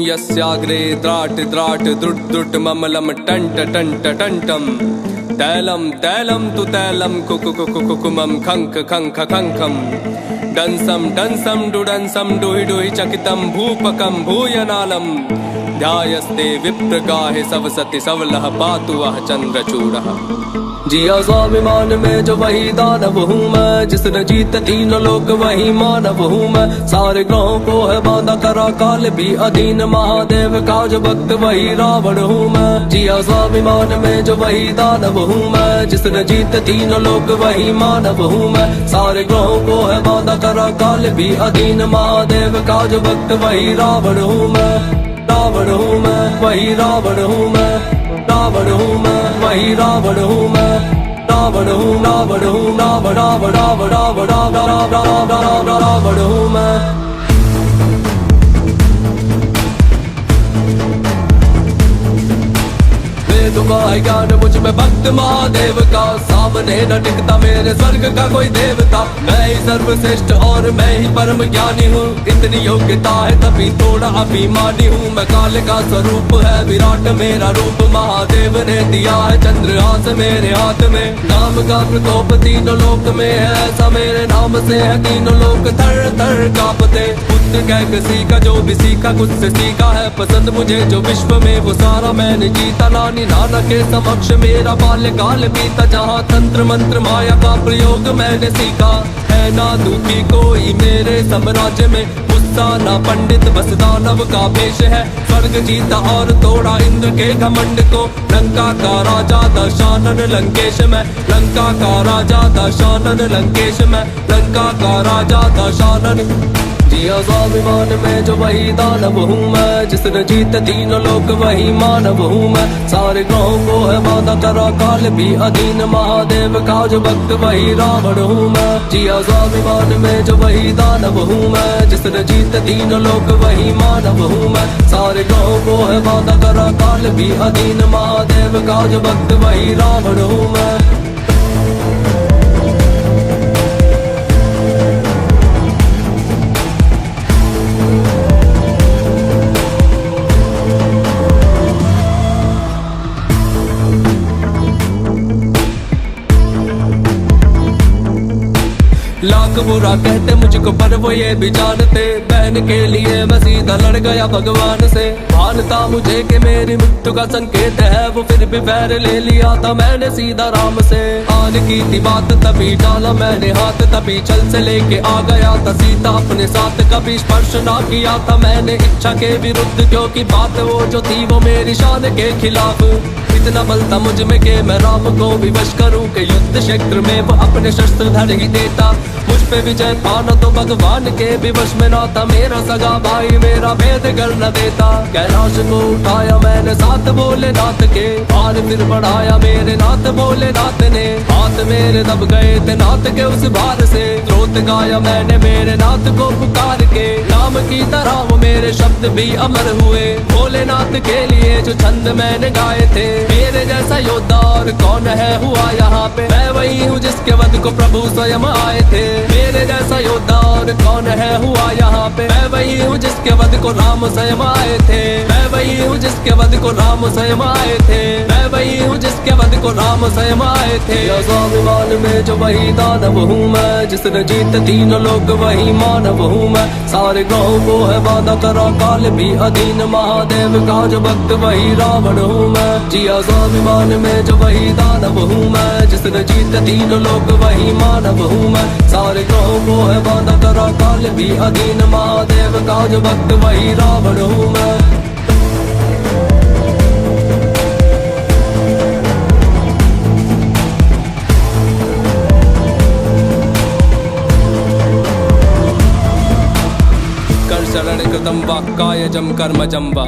यस्याग्रे द्राट द्राट द्रुट द्रुट ममलम turned turned टंटम तैलम तैलम तु तैलम कुकुकुकुकुमम खंक खंख खंखम डंसम डंसम डुडंसम डुहि डुहि चकितम भूपकम भूयनालम ध्यायस्ते विप्रगाहे सवसति सवलह पातु वह चंद्रचूड़ः। जिया स्वाभिमान में जो वही दानव हूँ मैं, जिसने जीत तीनों लोक वही मानव हूँ मैं। सारे ग्रहों को है बांधा करा काल भी अधीन, महादेव का जो भक्त वही रावण हूँ मैं। जिया स्वाभिमान में जो वही दानव हूँ मैं, जिसने जीत तीनों लोक वही मानव हूँ मैं। सारे ग्रहों को है बांधा करा काल भी अधीन, महादेव का जो भक्त वही रावण हूँ मैं। रावण हूँ मैं, वही रावण हूँ मैं। रावण हूँ मैं, वही रावण हूँ मैं। रावण हूँ, रावण हूँ, रावण रावण रावण रावण रावण रावण हूँ मैं। तुम्हारे ज्ञान मुझ में भक्त महादेव का, सामने न टिकता मेरे स्वर्ग का कोई देवता। मैं ही सर्वश्रेष्ठ और मैं ही परम ज्ञानी हूँ, इतनी योग्यता है तभी थोड़ा अभिमानी हूँ। मैं काल का स्वरूप है विराट मेरा रूप, महादेव ने दिया है चंद्रहास मेरे हाथ में। नाम का प्रकोप तीनों लोक में है ऐसा, मेरे नाम से है तीनों लोक थर थर कांपते। पुत्र कह किसी का जो भी सीखा कुछ से सीखा है, पसंद मुझे जो विश्व में वो सारा मैंने जीता। नानी नाना के समक्ष मेरा बाल्यकाल बीता, जहाँ तंत्र मंत्र माया का प्रयोग मैंने सीखा। है ना दुखी कोई मेरे साम्राज्य में, गुस्सा ना पंडित बस दानव का भेष है। स्वर्ग जीता और तोड़ा इंद्र के घमंड को, लंका का राजा दशानन लंकेश में। लंका का राजा दशानन लंकेश में, लंका का राजा दशानन। जिया स्वाभिमान में जो वही दानव हूँ मैं, जिसने जीत तीनों लोक वही मानव हूँ मैं। सारे ग्रहों को है बांधा करा काल भी अधीन, महादेव का जो भक्त वही रावण हूँ मैं। जिया स्वाभिमान में जो वही दानव हूँ मैं, जिसने जीत तीनों लोक वही मानव हूँ मैं। सारे ग्रहों को है बांधा करा काल भी अधीन, महादेव का जो भक्त वही रावण हूँ मैं। लाख बुरा कहते मुझको पर वो ये भी जानते, बहन के लिए मैं सीधा लड़ गया भगवान से। मानता मुझे कि मेरी मृत्यु का संकेत है, वो फिर भी पैर ले लिया था मैंने सीधा राम से। आन की थी बात तभी डाला मैंने हाथ, तभी चल से लेके आ गया था सीता अपने साथ। कभी स्पर्श ना किया था मैंने इच्छा के विरुद्ध, क्योंकि बात वो जो थी वो मेरी शान के खिलाफ। इतना बल था मुझ में कि मैं राम को विवश करूं, कि युद्ध क्षेत्र में वो अपने शस्त्र धर ही देता। मुझ पे विजय पाना तो भगवान के भी वश में ना था, मेरा सगा भाई मेरा भेद कर न देता। कैलाश को उठाया मैंने साथ भोलेनाथ के, भार फिर बढ़ाया मेरे नाथ भोलेनाथ ने। हाथ मेरे दब गए थे नाथ के उस भार से, स्रोत गाया मैंने मेरे नाथ को पुकार के। नाम की तरह वो मेरे शब्द भी अमर हुए, भोलेनाथ के लिए जो छंद मैंने गाए थे। मेरे जैसा योद्धा और कौन है हुआ यहाँ पे, मैं वही हूँ जिसके वध को प्रभु स्वयं आए थे। मेरे जैसा योद्धा और कौन है हुआ यहाँ पे, मैं वही हूँ जिसके वध को राम स्वयं आए थे। मैं वही हूँ जिसके वध को राम स्वयं आए थे। मैं वही हूँ जिसके वध को राम स्वयं आए थे। स्वाभिमान में जो वही दानव हूँ मैं, जिसने जीत तीनों लोक वही मानव हूँ मैं। सारे ग्रहों को है बांधा करा काल भी अधीन, महादेव का जो भक्त वही रावण हूँ मैं। जिया स्वाभिमान में जो वही दानव हूँ मैं, जिसने जीत तीनों लोक वही मानव हूँ मैं। सारे ग्रहों को है बांधा करा काल भी अधीन, महादेव का जो भक्त वही रावण हूँ मैं। शरण कृतं वाक्कायजं कर्मजं वा,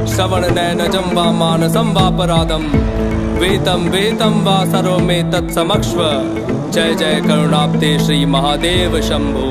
श्रवण नयनजं वा मानसं वापराधं, वेतं वेतं वा सर्वमेतत् समक्ष्व। जय जय करुणाब्धे श्री महादेव शंभो।